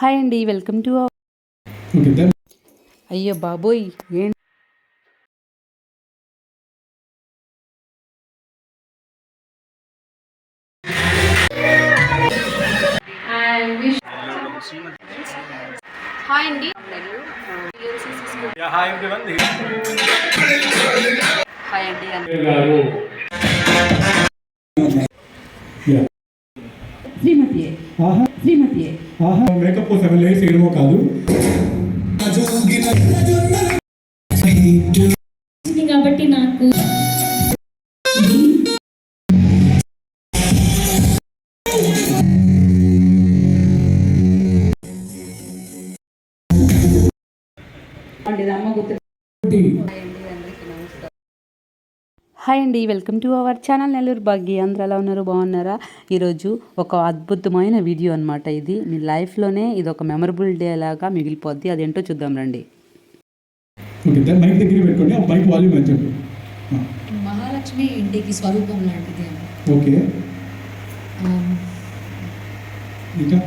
Hi అండి, welcome to అయ్యో బాబోయ్ ఏంటి హాయ్ అండి. Hi everyone. హాయ్ అండి శ్రీమతి మేకప్ 7 layers వేయడమో కాదు కాబట్టి నాకు హాయ్ అండి, welcome to our channel Nellore Bhagya. అందరూ ఎలా ఉన్నారు, బాగున్నారా? ఈరోజు ఒక అద్భుతమైన వీడియో అనమాట. ఇది మీ లైఫ్లోనే ఇది ఒక మెమరబుల్ డే లాగా మిగిలిపోద్ది. అదేంటో చూద్దాం రండి. మహాలక్ష్మి ఇంటికి స్వరూపం లాంటిది. ఓకే, ఇంకా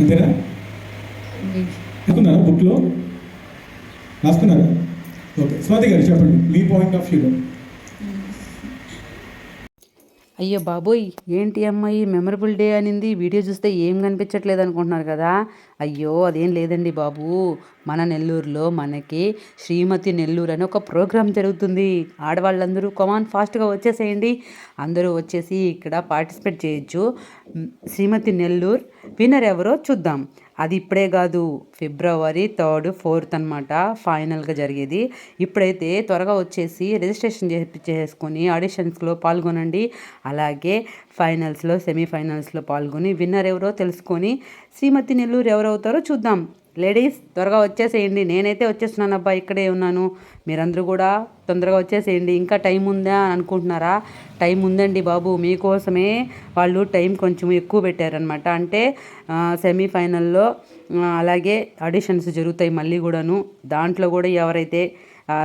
అంతేనా? అనుకున్నారా? బుక్లో రాసుకున్నారా? ఓకే, స్వాతి గారు చెప్పండి మీ పాయింట్ ఆఫ్ వ్యూలో. అయ్యో బాబోయ్ ఏంటి అమ్మాయి మెమరబుల్ డే అనింది, వీడియో చూస్తే ఏం కనిపించట్లేదు అనుకుంటున్నారు కదా. అయ్యో అదేం లేదండి బాబు, మన నెల్లూరులో మనకి శ్రీమతి నెల్లూరు అని ఒక ప్రోగ్రాం జరుగుతుంది. ఆడవాళ్ళందరూ కమాన్ ఫాస్ట్గా వచ్చేసేయండి, అందరూ వచ్చేసి ఇక్కడ పార్టిసిపేట్ చేయొచ్చు. శ్రీమతి నెల్లూరు విన్నర్ ఎవరో చూద్దాం. అది ఇప్పుడే కాదు, February 3rd 4th అనమాట ఫైనల్గా జరిగేది. ఇప్పుడైతే త్వరగా వచ్చేసి రిజిస్ట్రేషన్ చేసుకొని ఆడిషన్స్లో పాల్గొనండి. అలాగే ఫైనల్స్లో సెమీఫైనల్స్లో పాల్గొని విన్నర్ ఎవరో తెలుసుకొని శ్రీమతి నెల్లూరు ఎవరవుతారో చూద్దాం. లేడీస్ త్వరగా వచ్చేసేయండి. నేనైతే వచ్చేస్తున్నాను అబ్బా, ఇక్కడే ఉన్నాను. మీరందరూ కూడా తొందరగా వచ్చేసేయండి. ఇంకా టైం ఉందా అని అనుకుంటున్నారా? టైం ఉందండి బాబు, మీకోసమే వాళ్ళు టైం కొంచెం ఎక్కువ పెట్టారనమాట. అంటే సెమీఫైనల్లో అలాగే ఆడిషన్స్ జరుగుతాయి మళ్ళీ కూడాను. దాంట్లో కూడా ఎవరైతే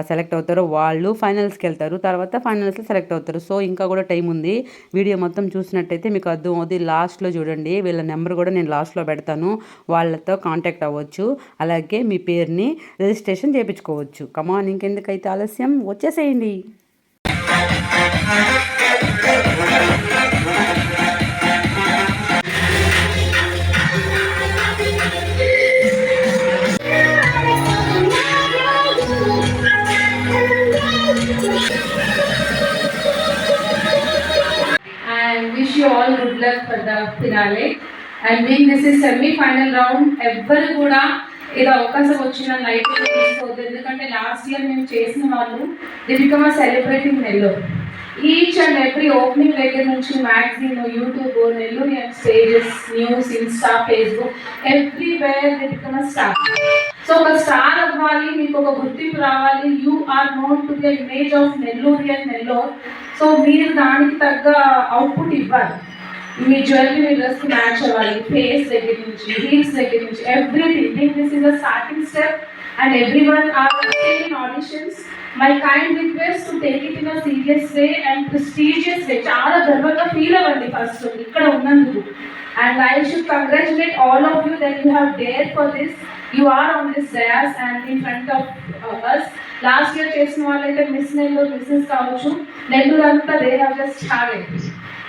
సెలెక్ట్ అవుతారో వాళ్ళు ఫైనల్స్కి వెళ్తారు, తర్వాత ఫైనల్స్లో సెలెక్ట్ అవుతారు. సో ఇంకా కూడా టైం ఉంది. వీడియో మొత్తం చూసినట్టయితే మీకు అర్థం అవుతుంది. లాస్ట్లో చూడండి, వీళ్ళ నెంబర్ కూడా నేను లాస్ట్లో పెడతాను, వాళ్ళతో కాంటాక్ట్ అవ్వచ్చు. అలాగే మీ పేరుని రిజిస్ట్రేషన్ చేయించుకోవచ్చు. కమాన్, ఇంకెందుకైతే ఆలస్యం, వచ్చేసేయండి. Wish you all good luck for the finale. And being this is semi-final round, ఎవ్వరు కూడా ఏదో అవకాశం వచ్చిన లైఫ్ తీసుకోవద్దు. ఎందుకంటే లాస్ట్ ఇయర్ మేము చేసిన వాళ్ళు the become celebrating Nellore. Each and every opening దగ్గర నుంచి magazine, YouTube, Nellorean stages, news, Insta, Facebook, everywhere the become star. So ఒక స్టార్ అవ్వాలి, మీకు ఒక గుర్తింపు రావాలి. You are known to the image of Nellorean Nellore. So మీరు దానికి తగ్గ అవుట్పుట్ ఇవ్వాలి. మీ జ్యువెలరీ, మీ డ్రెస్కి మ్యాచ్ అవ్వాలి. ఫేస్ దగ్గర నుంచి, హీల్స్ దగ్గర నుంచి, everything. This is a starting step and everyone are in auditions. My kind request to take it in a serious way and prestigious way. చాలా గర్వంగా ఫీల్ అవ్వండి ఫస్ట్ ఇక్కడ ఉన్నందుకు. And I should congratulate all of you that you have dared for this. You are on this dais and in front of us. Last year చేసిన వాళ్ళైతే miss Nellore, missus కావచ్చు, నెల్లూరు అంతా they have just started.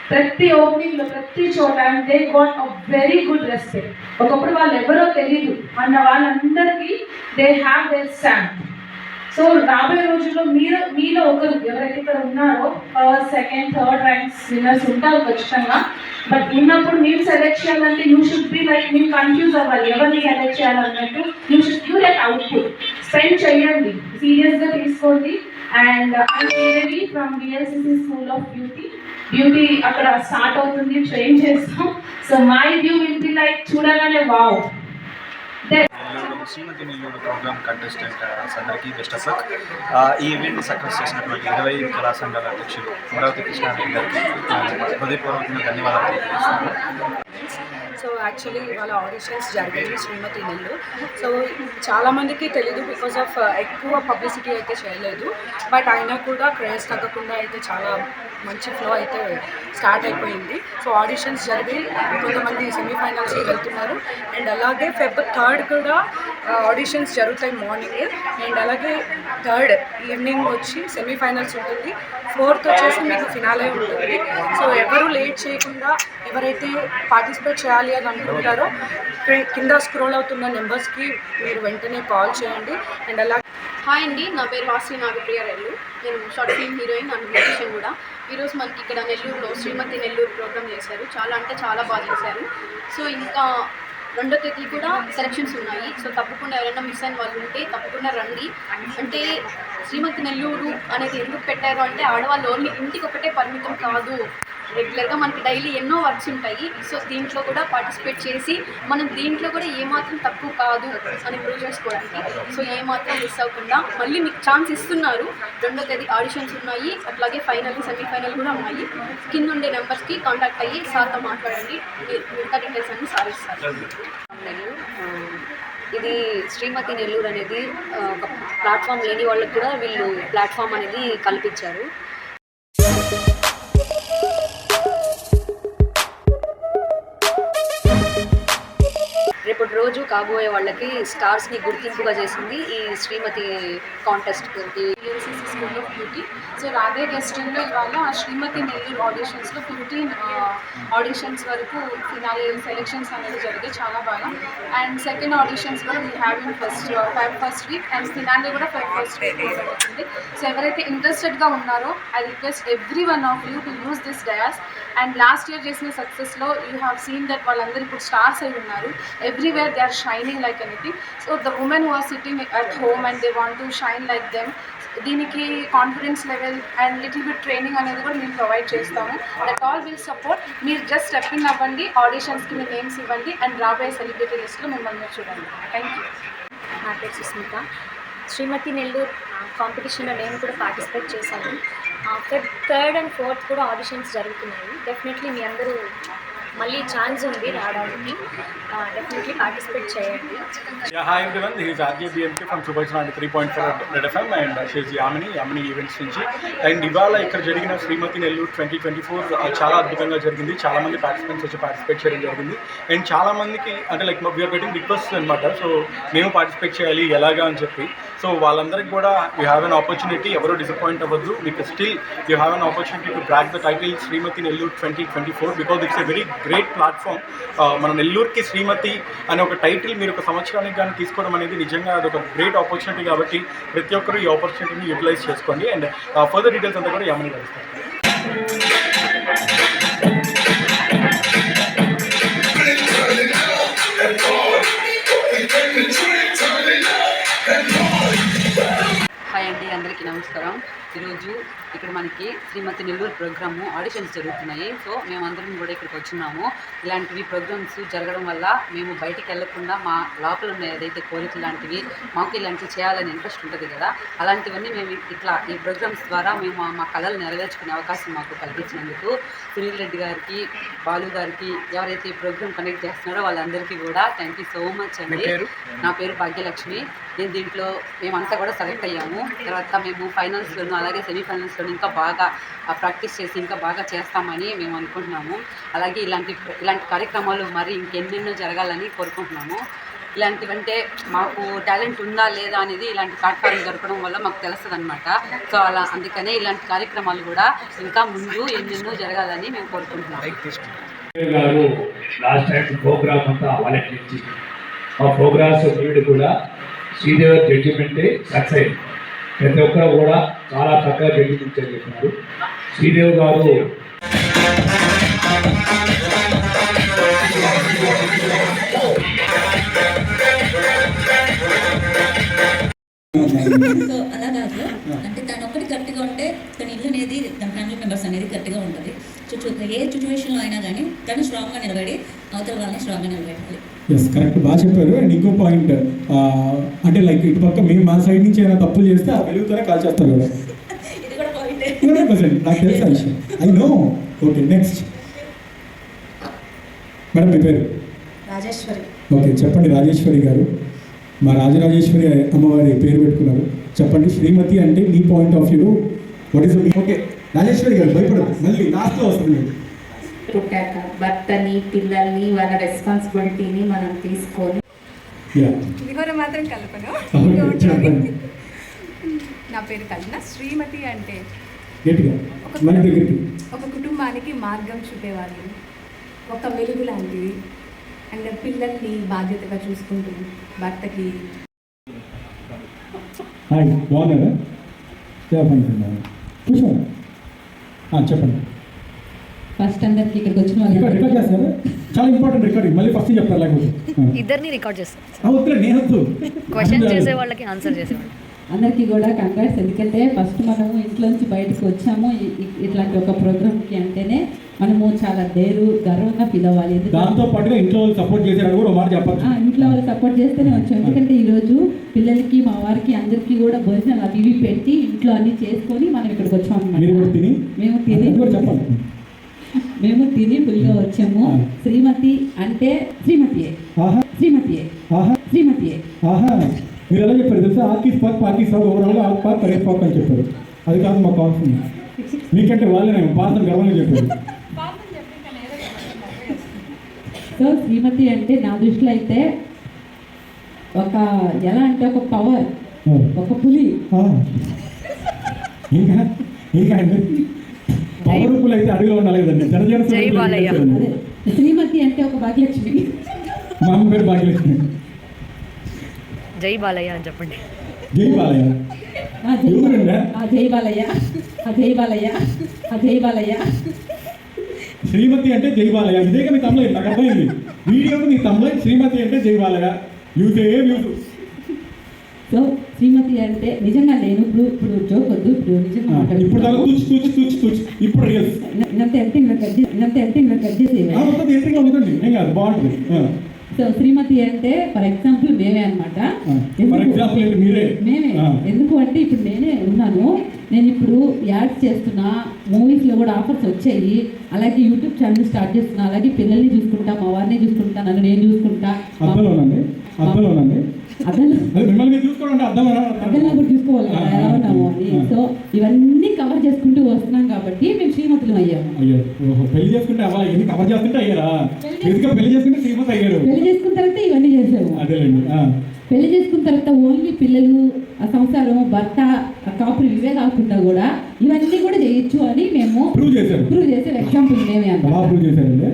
ప్రతి ఓపెనింగ్లో, ప్రతి చోట they got a very good respect. ఒకప్పుడు వాళ్ళు ఎవరో తెలీదు అన్న వాళ్ళందరికీ they have their stand. So రాబోయే రోజుల్లో మీలో ఒకరు ఎవరైతే ఇక్కడ ఉన్నారో first, second, third ranks winners ఉంటారు ఖచ్చితంగా. బట్ ఉన్నప్పుడు మీరు సెలెక్ట్ చేయాలంటే యూ షుడ్ బి లైక్, మీరు కన్ఫ్యూజ్ అవ్వాలి ఎవరిని సెలెక్ట్ చేయాలన్నట్టు. You should give that output. Spend చేయండి, సీరియస్గా తీసుకోండి. And I Sridevi from VLCC school of beauty అక్కడ స్టార్ట్ అవుతుంది, ట్రైన్ చేస్తాం. So my view will be like చూడగానే వావ్. శ్రీమతి నెల్లూరు ప్రోగ్రామ్ కంటెస్టెంట్ అందరికీ బెస్ట్ ఆఫ్ లక్. ఈ ఈవెంట్ని సక్సెస్ చేసినటువంటి 20 కళా సంఘాల అధ్యక్షులు అమరావతి కృష్ణారెడ్డి గారికి హృదయపూర్వకంగా ధన్యవాదాలు తెలియజేస్తున్నాను. సో యాక్చువల్లీ ఇవాళ ఆడిషన్స్ జరిగింది శ్రీమతి నెల్లూరు. సో చాలామందికి తెలీదు బికాజ్ ఆఫ్ ఎక్కువ పబ్లిసిటీ అయితే చేయలేదు. బట్ అయినా కూడా క్రేజ్ తగ్గకుండా అయితే చాలా మంచి ఫ్లో అయితే స్టార్ట్ అయిపోయింది. సో ఆడిషన్స్ జరిగి కొంతమంది సెమీఫైనల్స్కి వెళ్తున్నారు. అండ్ అలాగే Feb 3rd కూడా ఆడిషన్స్ జరుగుతాయి మార్నింగ్. అండ్ అలాగే 3rd ఈవినింగ్ వచ్చి సెమీఫైనల్స్ ఉంటుంది. 4th వచ్చేసి మీకు ఫినాలే ఉంటుంది. సో ఎవరు లేట్ చేయకుండా ఎవరైతే పార్టిసిపేట్ చేయాలి అని అనుకుంటారో కింద స్క్రోల్ అవుతున్న నెంబర్స్కి మీరు వెంటనే కాల్ చేయండి. అండ్ అలాగే హాయ్ అండి, నా పేరు వాసి నాగప్రియ రెల్లు. నేను short film heroine and musician కూడా. ఈరోజు మనకి ఇక్కడ నెల్లూరులో శ్రీమతి నెల్లూరు ప్రోగ్రామ్ చేశారు. చాలా అంటే చాలా బాగా చేశారు. సో ఇంకా 2వ తేదీ కూడా సెలక్షన్స్ ఉన్నాయి. సో తప్పకుండా ఎవరైనా మిస్ అయిన వాళ్ళు ఉంటే తప్పకుండా రండి. అంటే శ్రీమతి నెల్లూరు అనేది ఎందుకు పెట్టారు అంటే ఆడవాళ్ళు ఓన్లీ ఇంటికి ఒకటే పరిమితం కాదు, రెగ్యులర్గా మనకి డైలీ ఎన్నో వర్క్స్ ఉంటాయి. సో దీంట్లో కూడా పార్టిసిపేట్ చేసి మనం దీంట్లో కూడా ఏమాత్రం తక్కువ కాదు అని ప్రూవ్ చేసుకోవడానికి. సో ఏమాత్రం మిస్ అవ్వకుండా మళ్ళీ మీకు ఛాన్స్ ఇస్తున్నారు. 2వ తేదీ ఆడిషన్స్ ఉన్నాయి, అట్లాగే ఫైనల్ సెమీఫైనల్ కూడా ఉన్నాయి. కింద ఉండే నెంబర్స్కి కాంటాక్ట్ అయ్యి సార్తో మాట్లాడండి. మిగతా డీటెయిల్స్ అన్ని సార్ ఇస్తారు. ఇది శ్రీమతి నెల్లూరు అనేది ఒక ప్లాట్ఫామ్ లేని వాళ్ళకి కూడా వీళ్ళు ప్లాట్ఫామ్ అనేది కల్పించారు. రేపటి రోజు కాబోయే వాళ్ళకి స్టార్స్ని గుర్తింపుగా చేసింది ఈ Srimathi contest. PLCC school of beauty. So Radhe గెస్టన్లో ఇవాళ శ్రీమతి నెల్లూరు ఆడిషన్స్లో 15 ఆడిషన్స్ వరకు ఫినాలే సెలెక్షన్స్ అనేది జరిగాయి చాలా బాగా. అండ్ సెకండ్ ఆడిషన్స్ కూడా we have in Feb 1st week and finale కూడా Feb 1st వీక్ జరుగుతుంది. సో ఎవరైతే ఇంట్రెస్టెడ్గా ఉన్నారో I request every one of you to use this dais. And last year చేసిన సక్సెస్లో యూ హ్యావ్ సీన్ దట్ వాళ్ళందరూ ఇప్పుడు స్టార్స్ అయి ఉన్నారు. Everywhere they are shining like anything. So the women who are sitting at home and they want to shine like them, దీనికి confidence level and little bit training అనేది కూడా మేము provide చేస్తాము. That all will support. మీరు just stepping అవ్వండి, ఆడిషన్స్కి మీ names ఇవ్వండి and రాబోయే celebrity లిస్ట్లో మిమ్మల్ని మీరు చూడండి. Thank you. నా పేరు సుస్మిత. శ్రీమతి నెల్లూరు కాంపిటీషన్లో నేను కూడా పార్టిసిపేట్ చేశాను. Feb 3rd and 4th కూడా ఆడిషన్స్ జరుగుతున్నాయి. డెఫినెట్లీ మీ అందరూ మళ్ళీ ఛాన్స్ ఉంది రావడానికి. డెఫినెట్లీ పార్టిసిపేట్ చేయండి. Yeah, hi everyone. This is RJ BMK from Super 93.4 Red FM and she is Yamini events నుంచి. అండ్ ఇవాళ ఇక్కడ జరిగిన శ్రీమతి నెల్లూరు 2024 చాలా అద్భుతంగా జరిగింది. చాలా మంది పార్టిసిపెంట్స్ వచ్చి పార్టిసిపేట్ చేయడం జరిగింది. అండ్ చాలా మందికి అంటే లైక్ వీఆర్ గెటింగ్ రిక్వెస్ట్ అనమాట. సో మేము పార్టిసిపేట్ చేయాలి ఎలాగా అని చెప్పి. సో వాళ్ళందరికీ కూడా యూ హ్యావ్ అన్ ఆపర్చునిటీ. ఎవరు డిసప్పాయింట్ అవ్వద్దు. మీకు still you have an opportunity to బ్రాక్ the title Srimathi Nellore 2024 because it's a very great platform. మన నెల్లూరుకి శ్రీమతి అనే ఒక టైటిల్ మీరు ఒక సంవత్సరానికి కానీ తీసుకోవడం అనేది నిజంగా అదొక గ్రేట్ ఆపర్చునిటీ. కాబట్టి ప్రతి ఒక్కరు ఈ ఆపర్చునిటీని యూటిలైజ్ చేసుకోండి. అండ్ ఫర్దర్ డీటెయిల్స్ అంతా కూడా యామిని కలుస్తారు. హాయ్ అండి, అందరికీ నమస్కారం. ఈరోజు ఇక్కడ మనకి శ్రీమతి నెల్లూరు ప్రోగ్రాము ఆడిషన్స్ జరుగుతున్నాయి. సో మేమందరం కూడా ఇక్కడికి వచ్చినాము. ఇలాంటివి ప్రోగ్రామ్స్ జరగడం వల్ల మేము బయటికి వెళ్ళకుండా మా లోపల ఉన్న ఏదైతే కోరికలు లాంటివి మాకు ఇలాంటివి చేయాలని ఇంట్రెస్ట్ ఉంటుంది కదా, అలాంటివన్నీ మేము ఇట్లా ఈ ప్రోగ్రామ్స్ ద్వారా మేము మా కళలు నెరవేర్చుకునే అవకాశం మాకు కల్పించినందుకు సునీల్ రెడ్డి గారికి, బాలు గారికి, ఎవరైతే ఈ ప్రోగ్రామ్ కండక్ట్ చేస్తున్నారో వాళ్ళందరికీ కూడా థ్యాంక్ యూ సో మచ్ అండి. నా పేరు భాగ్యలక్ష్మి. నేను దీంట్లో మేమంతా కూడా సెలెక్ట్ అయ్యాము. తర్వాత మేము ఫైనల్స్లోనూ అలాగే సెమీఫైనల్స్లోనూ ఇంకా బాగా ప్రాక్టీస్ చేసి ఇంకా బాగా చేస్తామని మేము అనుకుంటున్నాము. అలాగే ఇలాంటి కార్యక్రమాలు మరి ఇంకెన్నెన్నో జరగాలని కోరుకుంటున్నాము. ఇలాంటివంటే మాకు టాలెంట్ ఉందా లేదా అనేది ఇలాంటి ప్లాట్ఫామ్ దొరకడం వల్ల మాకు తెలుస్తుంది అనమాట. సో అందుకనే ఇలాంటి కార్యక్రమాలు కూడా ఇంకా ముందు ఎన్నెన్నో జరగాలని మేము కోరుకుంటున్నాము. లాస్ట్ టైం ప్రోగ్రామ్ అంతా ఆలోచించి ఆ ప్రోగ్రామ్స్ వీడు కూడా శ్రీదేవి జడ్జిమెంటే సక్సెస్ అయింది. ప్రతి ఒక్కరు కూడా చాలా చక్కగా జడ్జిమెంట్ చేస్తున్నారు. శ్రీదేవి గారు సో అలా కాదు, అంటే తను ఒక్కటి కరెక్ట్గా ఉంటే తన ఇల్లు అనేది తన ఫ్యామిలీ మెంబర్స్ అనేది కరెక్ట్గా ఉంటుంది. ఏ సిచ్యువేషన్లో అయినా కానీ తను స్ట్రాంగ్గా నిలబడి అవతల వాళ్ళని స్ట్రాంగ్గా నిలబెట్టాలి. ఎస్, కరెక్ట్, బాగా చెప్పారు. అండ్ ఇంకో పాయింట్ అంటే లైక్ ఇటు పక్క మేము మా సైడ్ నుంచి ఏమైనా తప్పులు చేస్తే ఆ వెలుగుతోనే కాల్ చేస్తారు కదా. ఇది కూడా పాయింటే. 100% నాకు తెలుసు ఆ విషయం. I know. Okay, next madam మీ పేరు? రాజేశ్వరి. ఓకే, చెప్పండి రాజేశ్వరి గారు. మా రాజరాజేశ్వరి అమ్మవారి పేరు పెట్టుకున్నారు. చెప్పండి, శ్రీమతి అంటే మీ point of view what is? Okay Rajeshwari garu, భయపడదు, మళ్ళీ లాస్ట్లో వస్తుంది. పుట్టాక భర్తని పిల్లల్ని వాళ్ళ రెస్పాన్సిబిలిటీని మనం తీసుకొని వివర మాత్రం కల్పన. చెప్పండి. నా పేరు కల్పన. శ్రీమతి అంటే గట్టిగా మన దగ్గరికి. ఒక కుటుంబానికి మార్గం చూపేవాళ్ళు, ఒక వెలుగు లాంటిది. అండ్ పిల్లల్ని బాధ్యతగా చూసుకుంటూ భర్తకి. హాయ్, బాగున్నారా? చెప్పండి కూర్చోండి. చెప్పండి. ఫస్ట్ అందరికి ఇక్కడికి వచ్చిన వాళ్ళు రికార్డ్ చేస్తారా? చాలా ఇంపార్టెంట్ రికార్డింగ్. మళ్ళీ ఫస్ట్ చెప్తారు లేకపోతే. ఇద్దరిని రికార్డ్ చేస్తాం. వద్దులే, నేను వద్దు. క్వశ్చన్ చేసే వాళ్ళకి ఆన్సర్ చేసేవాళ్ళు. అందరికీ కూడా కంగ్రాట్స్. ఎందుకంటే ఫస్ట్ మనము ఇంట్లోంచి బయటకు వచ్చాము ఇట్లాంటి ఒక ప్రోగ్రామ్కి అంటేనే మనము చాలా గర్వంగా ఫీల్ అవ్వాలి. దాంతో పాటుగా ఇంట్లో వాళ్ళు సపోర్ట్ చేశారని కూడా మాట చెప్పచ్చు. ఇంట్లో వాళ్ళు సపోర్ట్ చేస్తేనే వచ్చాము. ఎందుకంటే ఈరోజు పిల్లలకి మా వారికి అందరికీ కూడా భోజనాలు అవి ఇవి పెట్టి ఇంట్లో అన్ని చేసుకొని మనం ఇక్కడికి వచ్చాము అన్నమాట. మేము తిని ఫుల్గా వచ్చాము. శ్రీమతి అంటే శ్రీమతియే, శ్రీమతియే, శ్రీమతియే. మీరు ఎలా చెప్పారు తెలుసా? ఆకీస్ పాక్ పాకీస్ పాక్ ఓవరాల్గా ఆకు పాక్ పరేస్ పాక్ అని చెప్పారు. అది కాదు మాకు కావాల్సింది. మీకంటే వాళ్ళనే పాత్ర గర్వంగా చెప్పారు. సో శ్రీమతి అంటే నా దృష్టిలో అయితే ఒక ఎలా అంటే ఒక పవర్, ఒక పులి. ఇంకా అండి పవర్ అయితే అడుగులో ఉండాలి కదండి. శ్రీమతి అంటే ఒక భాగ్యలక్ష్మి. మా అమ్మ పేరు భాగ్యలక్ష్మి. జై బాలయ్య అని చెప్పండి. జై బాలయ్య, జై బాలయ్య, జై బాలయ్య, జై బాలయ్య. శ్రీమతి అంటే జై బాలయ్య. ఇదేగా మీ తమ్ముడు, నాకు అర్థమైంది. వీడియోకి మీ తమ్ముడు శ్రీమతి అంటే జై బాలయ్య. యూజ్. సో శ్రీమతి అంటే నిజంగా నేను ఇప్పుడు జోక్ వద్దు, ఇప్పుడు నిజంగా ఇప్పుడు ఇప్పుడు రియల్ ఇంత కట్ చేసి ఏం కాదు, బాగుంటుంది. సో శ్రీమతి అంటే ఫర్ ఎగ్జాంపుల్ మేమే అనమాట. మేమే ఎందుకు అంటే ఇప్పుడు నేనే ఉన్నాను. నేను ఇప్పుడు యాడ్స్ చేస్తున్నా, మూవీస్లో కూడా ఆఫర్స్ వచ్చాయి. అలాగే యూట్యూబ్ ఛానల్ స్టార్ట్ చేస్తున్నా. అలాగే పిల్లల్ని చూసుకుంటా, మా వారిని చూసుకుంటా, నన్ను నేను చూసుకుంటా. మిమ్మల్ని చూసుకోవాలంటే అర్థంలా కూడా చూసుకోవాలి కదా ఎలా ఉన్నాము అని. సో ఇవన్నీ కవర్ చేసుకుంటూ వస్తున్నాం కాబట్టి మేము శ్రీమతులు అయ్యాము. పెళ్లి చేసుకుంటే అవ్వాలి, ఎన్ని కవర్ చేసుకుంటే అయ్యారా? పెళ్లి చేసుకుంటే శ్రీమతి అయ్యారు. పెళ్లి చేసుకున్న తర్వాత ఇవన్నీ చేసాము. అదేలేండి. పెళ్లి చేసుకున్న తర్వాత ఓన్లీ పిల్లలు, ఆ సంసారం, భర్త, ఆ కాపులు ఇవే కాకుండా కూడా ఇవన్నీ కూడా చేయొచ్చు అని మేము ప్రూవ్ చేసే ఎగ్జాంపుల్ మేమే చేశారండి.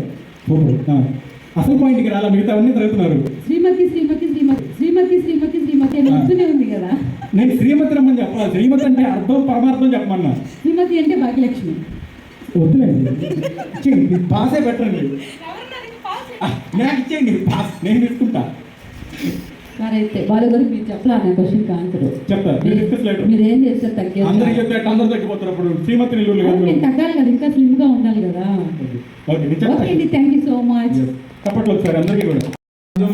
అసలు పాయింట్కి రాలా, మిగతా అన్ని తిరుగుతున్నారు. శ్రీమతి శ్రీమతి శ్రీమతి శ్రీమతి శ్రీమతి శ్రీమతి అని వస్తూనే ఉంది కదా. నేను శ్రీమతి రమ్మని చెప్పాలి. శ్రీమతి అంటే అర్థం పరమార్థం చెప్పమన్నా. శ్రీమతి అంటే భాగ్యలక్ష్మి. వద్దులేండి, పాసే పెట్టండి. నాకు ఇచ్చేయండి పాస్, నేను తీసుకుంటా. అయితే వాళ్ళ గురించి మీరు చెప్పలా నా క్వశ్చన్ ఆన్సర్ చెప్తారు. మీరు ఏం చేస్తారు? అందరికి చెప్తే అందరూ తగ్గిపోతారు. అప్పుడు శ్రీమతి తగ్గాలి కదా, ఇంకా స్లిమ్ గా ఉండాలి కదా. Thank you so much. తప్పట్లో ఒకసారి అందరికీ కూడా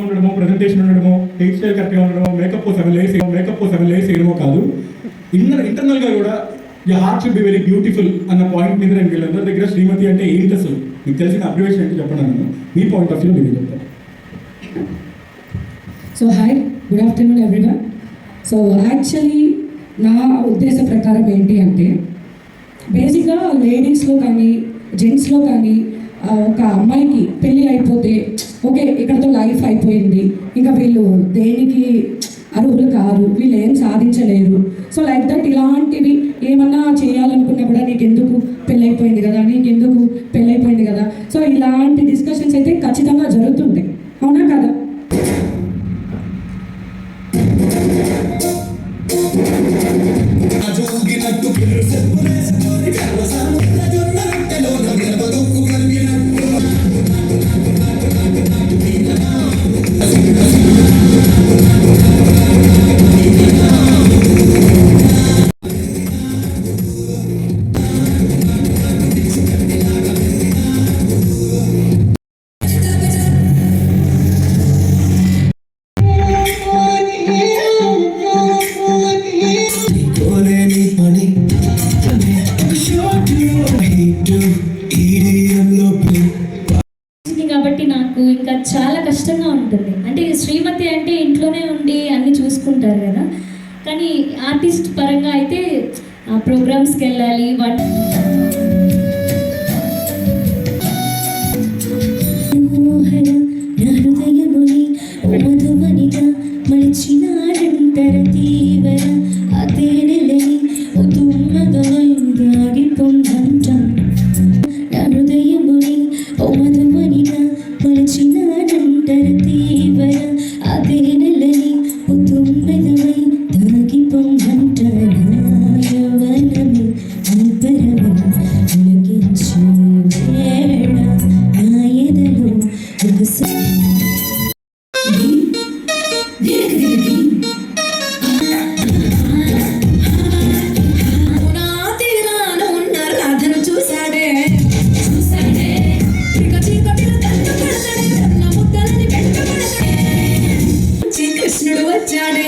ఉండడము, ప్రెజెంటేషన్ ఉండడము, హెయిర్ స్టైల్ కరెక్ట్గా ఉండడము, మేకప్ 7 layers వేయడమో కాదు, ఇంటర్నల్గా కూడా the heart should be very beautiful అన్న పాయింట్ మీద నేను వీళ్ళందరి దగ్గర శ్రీమతి అంటే ఏంటి అసలు మీకు తెలిసిన అబ్జర్వేషన్ ఏంటి చెప్పండి. మీ పాయింట్ ఆఫ్ వ్యూ మీరు చెప్తారు. So hi, good afternoon everyone. So actually నా ఉద్దేశ ప్రకారం ఏంటి అంటే బేసిక్గా లేడీస్లో కానీ జెంట్స్లో కానీ ఒక అమ్మాయికి పెళ్ళి అయిపోతే ఓకే ఇక్కడతో లైఫ్ అయిపోయింది, ఇంకా వీళ్ళు దేనికి అర్హులు కారు, వీళ్ళు ఏం సాధించలేరు. సో లైక్ దట్ ఇలాంటివి ఏమన్నా చేయాలనుకున్నా కూడా నీకెందుకు పెళ్ళైపోయింది కదా, నీకెందుకు పెళ్ళైపోయింది కదా. సో ఇలాంటి డిస్కషన్స్ అయితే ఖచ్చితంగా జరుగుతుంటాయి, అవునా కదా? ఇంకా చాలా కష్టంగా ఉంటుంది. అంటే శ్రీమతి అంటే ఇంట్లోనే ఉండి అన్నీ చూసుకుంటారు కదా, కానీ ఆర్టిస్ట్ పరంగా అయితే ప్రోగ్రామ్స్కి వెళ్ళాలి. హృదయముని మధుమనిగా మలిచినాడంతర తీవర అతేనెలని తుమ్మగమై దాగి పొందంట. హృదయముని మధుమనిగా మలిచినాడంతర తీవర అతేనెలని తుమ్మగమై దాగి పొందంట. నాయవనమే అంతరమే ఉలకించే వేళ నాయదలో ఒక కృష్ణుడు వచ్చాడే.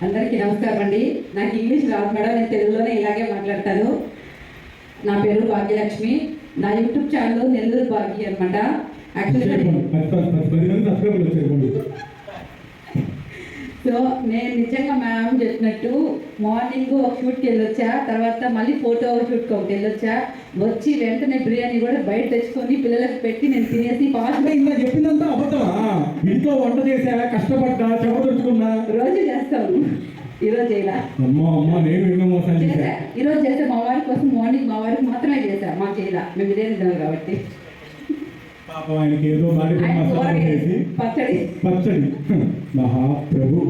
అందరికీ నమస్కారం అండి. నాకు ఇంగ్లీష్ రాదు మేడం, నేను తెలుగులోనే ఇలాగే మాట్లాడతాను. నా పేరు భాగ్యలక్ష్మి. నా యూట్యూబ్ ఛానల్ నెల్లూరు భాగ్య అనమాట. యాక్చువల్గా సో నేను నిజంగా మ్యామ్ చెప్పినట్టు మార్నింగ్ ఒక షూట్కి వెళ్ళొచ్చా, తర్వాత మళ్ళీ ఫోటో షూట్కి ఒకటి వెళ్ళొచ్చా, వచ్చి వెంటనే బిర్యానీ కూడా బయట తెచ్చుకొని పిల్లలకు పెట్టి నేను తినేసి ఫాస్ట్గా ఇలా చెప్పిందంతా అబద్ధమా? ఇంట్లో వంట చేసా, కష్టపడ్డా, చెమటొచ్చుకున్నా, రోజు చేస్తాను. ఈరోజు చేయాల నేను ఈరోజు చేస్తే మా వారి కోసం మార్నింగ్ మా వారికి మాత్రమే చేశా, మాకు చేయాల, మేము బిర్యానీ తినాలి కాబట్టి. ఆయనకి ఏదో పచ్చడి మహాప్రభు.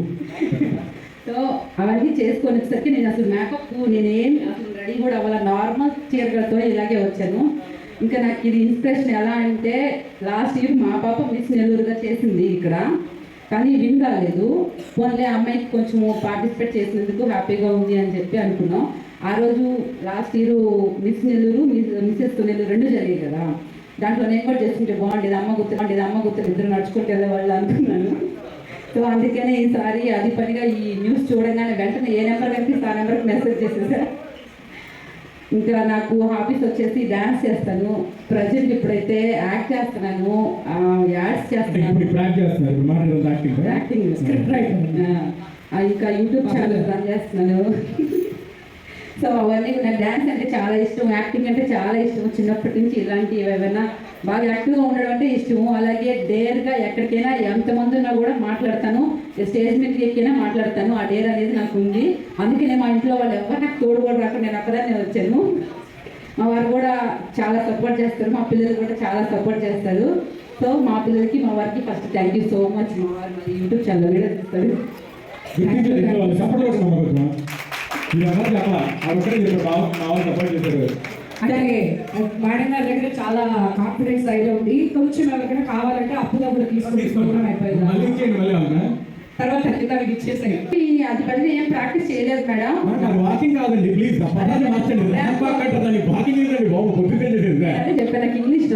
సో అవన్నీ చేసుకొని వచ్చేసరికి నేను అసలు మేకప్ నేనేం అసలు రెడీ కూడా అవ్వాలి, నార్మల్ చీరలతో ఇలాగే వచ్చాను. ఇంకా నాకు ఇది ఇన్స్పిరేషన్ ఎలా అంటే, లాస్ట్ ఇయర్ మా పాప మిస్ నెల్లూరుగా చేసింది ఇక్కడ, కానీ విన్ కాలేదు. ఓన్లీ అమ్మాయికి కొంచెం పార్టిసిపేట్ చేసినందుకు హ్యాపీగా ఉంది అని చెప్పి అనుకున్నాం. ఆ రోజు last year miss Nellore Mrs Nellore రెండు జరిగాయి కదా, దాంట్లో నేను కూడా చేసుకుంటే బాగుండేది, అమ్మ గుర్తు ఇద్దరు నడుచుకుంటూ వెళ్ళేవాళ్ళు అనుకున్నాను. సో అందుకనే ఈసారి అది పనిగా ఈ న్యూస్ చూడగానే వెంటనే ఏ నెంబర్ కనిపిస్తే ఆ నెంబర్కి మెసేజ్ చేసేసారు. ఇంకా నాకు హాబీస్ వచ్చేసి డ్యాన్స్ చేస్తాను, ప్రజెంట్ ఇప్పుడైతే యాక్ట్ చేస్తున్నాను, యాడ్స్ చేస్తున్నాను, యాక్టింగ్, ఇంకా యూట్యూబ్ ఛానల్ రన్ చేస్తున్నాను. సో అవన్నీ నాకు డ్యాన్స్ అంటే చాలా ఇష్టం, యాక్టింగ్ అంటే చాలా ఇష్టం. చిన్నప్పటి నుంచి ఇలాంటివి ఏమైనా బాగా యాక్టివ్గా ఉండడం అంటే ఇష్టము. అలాగే డేర్గా ఎక్కడికైనా ఎంతమంది ఉన్నా కూడా మాట్లాడతాను, స్టేజ్ మీదకి ఎక్కినా మాట్లాడతాను. ఆ డేర్ అనేది నాకు ఉంది. అందుకనే మా ఇంట్లో వాళ్ళు ఎవరు నాకు తోడు కూడా రాకుండా నేను అక్కడనే వచ్చాను. మా వారు కూడా చాలా సపోర్ట్ చేస్తారు, మా పిల్లలు కూడా చాలా సపోర్ట్ చేస్తారు. సో మా పిల్లలకి మా వారికి first thank you so much. మా వారు మరి యూట్యూబ్ ఛానల్ కూడా చూస్తారు. అలాగే మేడం గారి దగ్గర చాలా కాన్ఫిడెన్స్ అయితే ఉంది. కొంచెం ఎవరికైనా కావాలంటే అప్పుగా కూడా తీసుకుని అయిపోయింది. తర్వాత దానికి ఇచ్చేసాయి. అది పని ఏం ప్రాక్టీస్ చేయలేదు మేడం. మరి వాకింగ్ కాదండి ప్లీజ్ పదాన్ని మార్చండి. ర్యాంప్ వాక్ అంటారు దాన్ని, వాకింగ్ ఏంటండి బాబు, కొద్ది తెలియదు. అదే చెప్పాను, నాకు ఇంగ్లీష్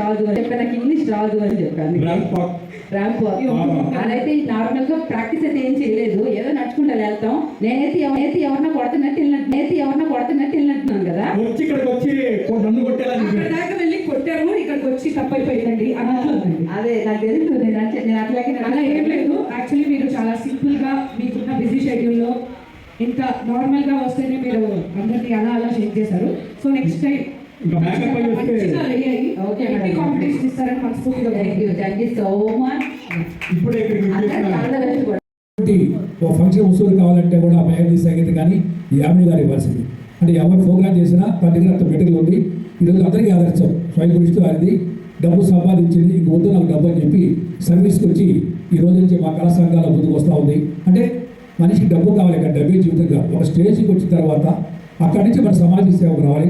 రాదు అని చెప్పాను. ర్యాంప్ వాక్ ర్యాంప్ వాక్ అదైతే నార్మల్ గా ప్రాక్టీస్ అయితే ఏం చేయలేదు, ఏదో నడుచుకుంటా వెళ్తాం. నేనైతే ఎవరన్నా కొడుతున్నట్టు వెళ్ళినట్టున్నాను కదా. వచ్చి ఇక్కడికి వచ్చి నన్ను కొట్టేలా దాకా వెళ్ళి కొట్టాము, ఇక్కడికి వచ్చి తప్పైపోయిందండి అన్నట్లుందండి. అదే నాకు తెలుసు, నేను అట్లాగే అలా ఏం లేదు. యాక్చువల్లీ మీరు చాలా సింపుల్ గా మీకున్న బిజీ షెడ్యూల్లో ఇంత నార్మల్ గా వస్తేనే మీరు అందరినీ అలా షేక్ చేశారు. సో నెక్స్ట్ టైం ఇంకా మేకప్ అయ్యి వస్తే రెడీ అయ్యి ఓకే కాంపిటీషన్ ఇస్తారని మనస్ఫూర్తిగా థ్యాంక్ యూ సో మచ్. ఇప్పుడే ఇక్కడికి ఒక ఫంక్షన్ వసూలు కావాలంటే కూడా మేఘ సంగీతం కానీ యామిని గారి పరిస్థితి అంటే ఎవరు ప్రోగ్రామ్ చేసినా తన దగ్గర అంత మెటీరియల్ ఉంది. ఈరోజు అందరికీ ఆదర్శం స్వయం గురించి వారిది డబ్బు సంపాదించింది, ఇంక వద్దు నాకు డబ్బు అని చెప్పి సర్వీస్కి వచ్చి ఈ రోజు నుంచి మా కళా సంఘాల ముందుకు వస్తూ ఉంది. అంటే మనిషికి డబ్బు కావాలి, ఇక్కడ డబ్బే జీవితంగా ఒక స్టేజ్కి వచ్చిన తర్వాత అక్కడి నుంచి మన సమాజ సేవకు రావాలి.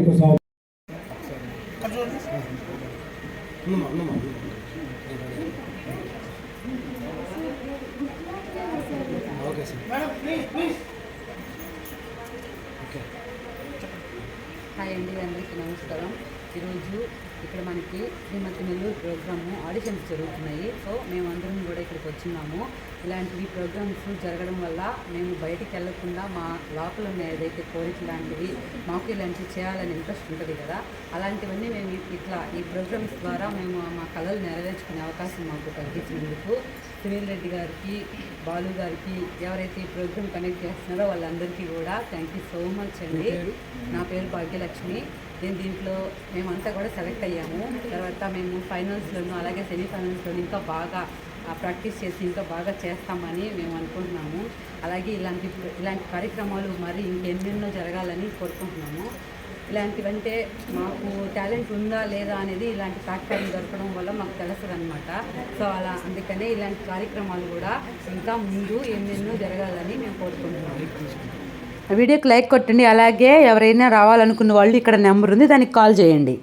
హాయ్ అండి, అందరికీ నమస్కారం. ఈరోజు ఇక్కడ మనకి శ్రీమతి నెల్లూరు ప్రోగ్రాము ఆడిషన్స్ జరుగుతున్నాయి. సో మేమందరం కూడా ఇక్కడికి వచ్చినాము. ఇలాంటివి ప్రోగ్రామ్స్ జరగడం వల్ల మేము బయటికి వెళ్ళకుండా మా లోపల ఉన్న ఏదైతే కోరిక లాంటివి మాకు ఇలాంటివి చేయాలని ఇంట్రెస్ట్ ఉంటుంది కదా, అలాంటివన్నీ మేము ఇట్లా ఈ ప్రోగ్రామ్స్ ద్వారా మేము మా కళలు నెరవేర్చుకునే అవకాశం మాకు తగ్గించినందుకు సునీల్ రెడ్డి గారికి, బాలు గారికి, ఎవరైతే ఈ ప్రోగ్రామ్ కనెక్ట్ చేస్తున్నారో వాళ్ళందరికీ కూడా థ్యాంక్ యూ సో మచ్ అండి. నా పేరు భాగ్యలక్ష్మి. దీంట్లో మేమంతా కూడా సెలెక్ట్ అయ్యాము. తర్వాత మేము ఫైనల్స్లోనూ అలాగే సెమీఫైనల్స్లోనూ ఇంకా బాగా ప్రాక్టీస్ చేసి ఇంకా బాగా చేస్తామని మేము అనుకుంటున్నాము. అలాగే ఇలాంటి కార్యక్రమాలు మరి ఇంకెన్నెన్నో జరగాలని కోరుకుంటున్నాము. ఇలాంటివంటే మాకు టాలెంట్ ఉందా లేదా అనేది ఇలాంటి ప్లాట్ఫామ్ దొరకడం వల్ల మాకు తెలుస్తుంది అనమాట. సో అందుకనే ఇలాంటి కార్యక్రమాలు కూడా ఇంకా ముందు ఎన్నెన్నో జరగాలని మేము కోరుకుంటున్నాము. వీడియోకి లైక్ కొట్టండి. అలాగే ఎవరైనా రావాలనుకున్న వాళ్ళు ఇక్కడ నెంబర్ ఉంది, దానికి కాల్ చేయండి.